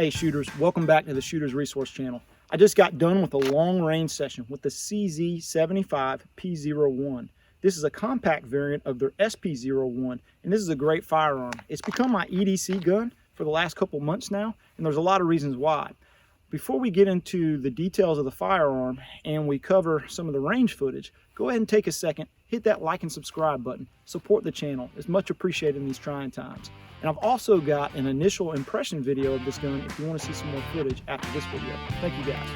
Hey shooters, welcome back to the Shooters Resource Channel. I just got done with a long range session with the CZ75 P01. This is a compact variant of their SP01, and this is a great firearm. It's become my EDC gun for the last couple months now, and there's a lot of reasons why. Before we get into the details of the firearm and we cover some of the range footage, go ahead and take a second, hit that like and subscribe button. Support the channel. It's much appreciated in these trying times. And I've also got an initial impression video of this gun if you want to see some more footage after this video. Thank you guys.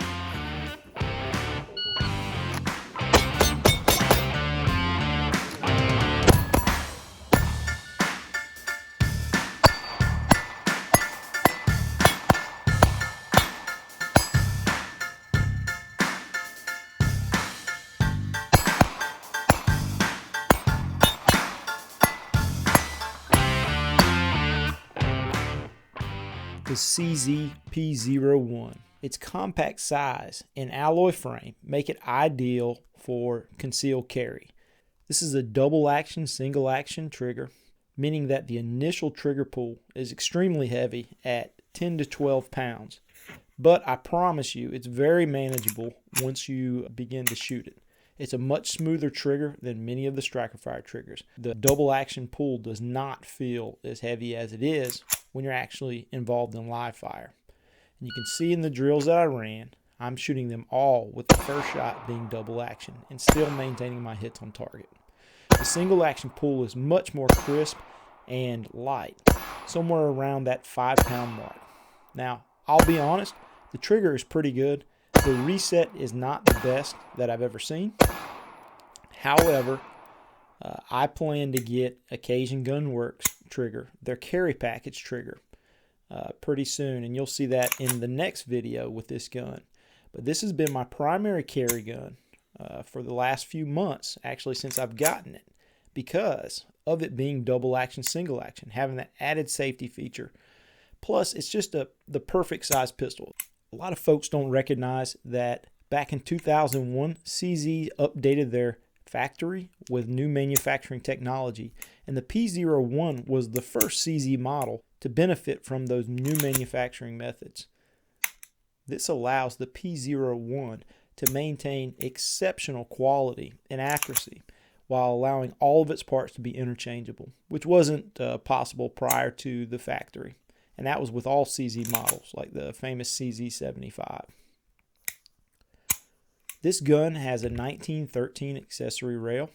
The CZ P01. Its compact size and alloy frame make it ideal for concealed carry. This is a double action, single action trigger, meaning that the initial trigger pull is extremely heavy at 10 to 12 pounds. But I promise you, it's very manageable once you begin to shoot it. It's a much smoother trigger than many of the striker fire triggers. The double action pull does not feel as heavy as it is when you're actually involved in live fire. And you can see in the drills that I ran, I'm shooting them all with the first shot being double action and still maintaining my hits on target. The single action pull is much more crisp and light, somewhere around that 5-pound mark. Now, I'll be honest, the trigger is pretty good. The reset is not the best that I've ever seen. However, I plan to get Occasion Gunworks trigger, their carry package trigger, pretty soon, and you'll see that in the next video with this gun. But this has been my primary carry gun for the last few months, actually since I've gotten it, because of it being double action, single action, having that added safety feature. Plus, it's just the perfect size pistol. A lot of folks don't recognize that back in 2001, CZ updated their factory with new manufacturing technology, and the P01 was the first CZ model to benefit from those new manufacturing methods. This allows the P01 to maintain exceptional quality and accuracy while allowing all of its parts to be interchangeable, which wasn't possible prior to the factory. And that was with all CZ models, like the famous CZ75. This gun has a 1913 accessory rail,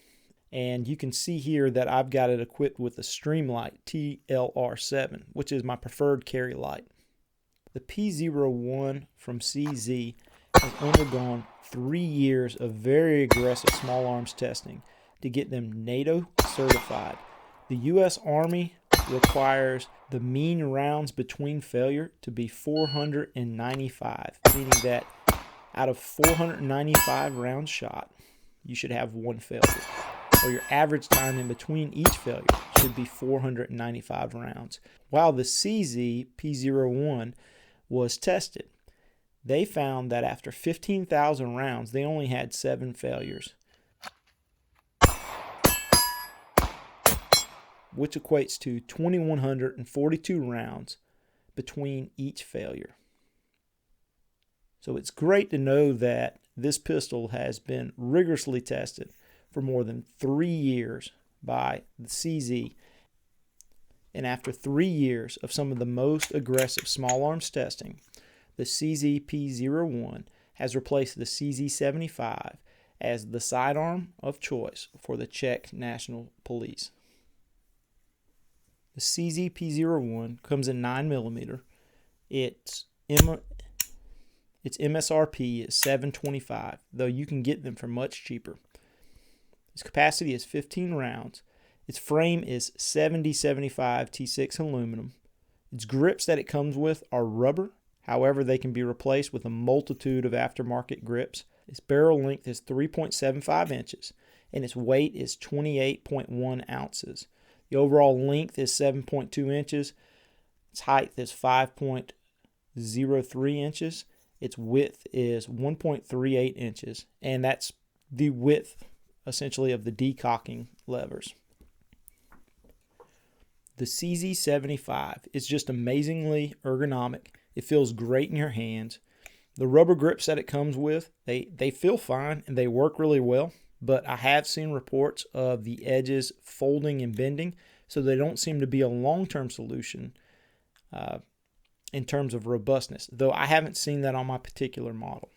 and you can see here that I've got it equipped with a Streamlight TLR7, which is my preferred carry light. The P01 from CZ has undergone 3 years of very aggressive small arms testing to get them NATO certified. The U.S. Army requires the mean rounds between failure to be 495, meaning that out of 495 rounds shot, you should have one failure, or your average time in between each failure should be 495 rounds. While the CZ P01 was tested, they found that after 15,000 rounds, they only had 7 failures, which equates to 2,142 rounds between each failure. So it's great to know that this pistol has been rigorously tested for more than 3 years by the CZ. And after 3 years of some of the most aggressive small arms testing, the CZ P01 has replaced the CZ75 as the sidearm of choice for the Czech National Police. The CZ P01 comes in 9mm. Its MSRP is $725, though you can get them for much cheaper. Its capacity is 15 rounds. Its frame is 7075 T6 aluminum. Its grips that it comes with are rubber. However, they can be replaced with a multitude of aftermarket grips. Its barrel length is 3.75 inches, and its weight is 28.1 ounces. The overall length is 7.2 inches. Its height is 5.03 inches. Its width is 1.38 inches, and that's the width, essentially, of the decocking levers. The CZ75 is just amazingly ergonomic It feels great in your hands. The rubber grips that it comes with, they feel fine and they work really well, but I have seen reports of the edges folding and bending, so they don't seem to be a long-term solution in terms of robustness, though I haven't seen that on my particular model.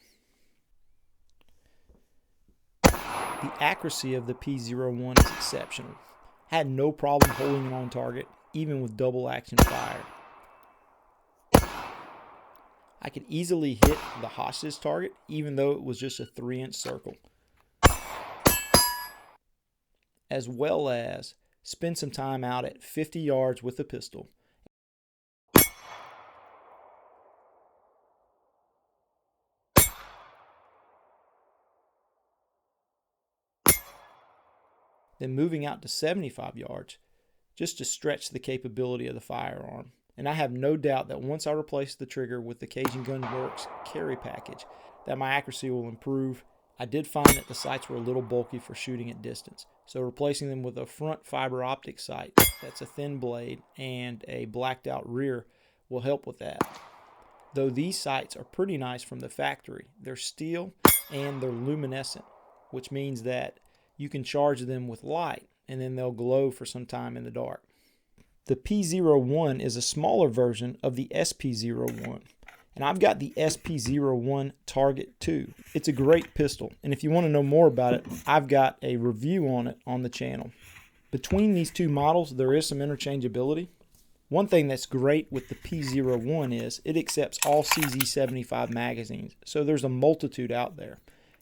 The accuracy of the P01 is exceptional. I had no problem holding it on target, even with double action fire. I could easily hit the hostage target, even though it was just a 3-inch circle, as well as spend some time out at 50 yards with the pistol. Then moving out to 75 yards just to stretch the capability of the firearm. And I have no doubt that once I replace the trigger with the Cajun Gun Works carry package, that my accuracy will improve. I did find that the sights were a little bulky for shooting at distance, so replacing them with a front fiber optic sight that's a thin blade and a blacked out rear will help with that. Though these sights are pretty nice from the factory, they're steel and they're luminescent, which means that you can charge them with light and then they'll glow for some time in the dark. The P01 is a smaller version of the SP01, and I've got the SP01 Target 2. It's a great pistol, and if you want to know more about it, I've got a review on it on the channel. Between these two models, there is some interchangeability. One thing that's great with the P01 is it accepts all CZ75 magazines, so there's a multitude out there.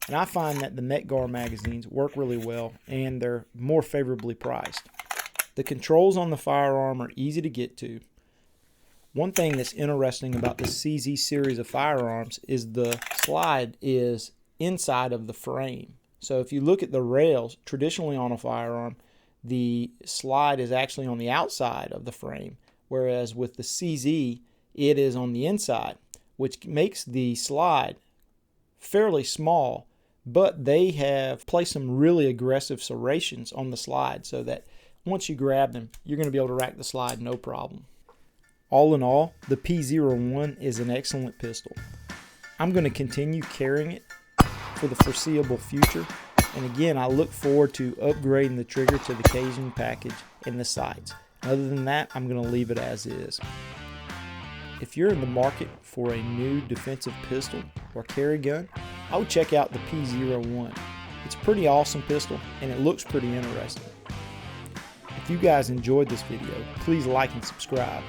And I find that the Metgar magazines work really well, and they're more favorably priced. The controls on the firearm are easy to get to. One thing that's interesting about the CZ series of firearms is the slide is inside of the frame. So if you look at the rails, traditionally on a firearm, the slide is actually on the outside of the frame, whereas with the CZ, it is on the inside, which makes the slide fairly small, but they have placed some really aggressive serrations on the slide so that once you grab them, you're going to be able to rack the slide no problem. All in all, the P01 is an excellent pistol. I'm going to continue carrying it for the foreseeable future. And again, I look forward to upgrading the trigger to the Cajun package and the sights. Other than that, I'm going to leave it as is. If you're in the market for a new defensive pistol or carry gun, I would check out the P01. It's a pretty awesome pistol and it looks pretty interesting. If you guys enjoyed this video, please like and subscribe.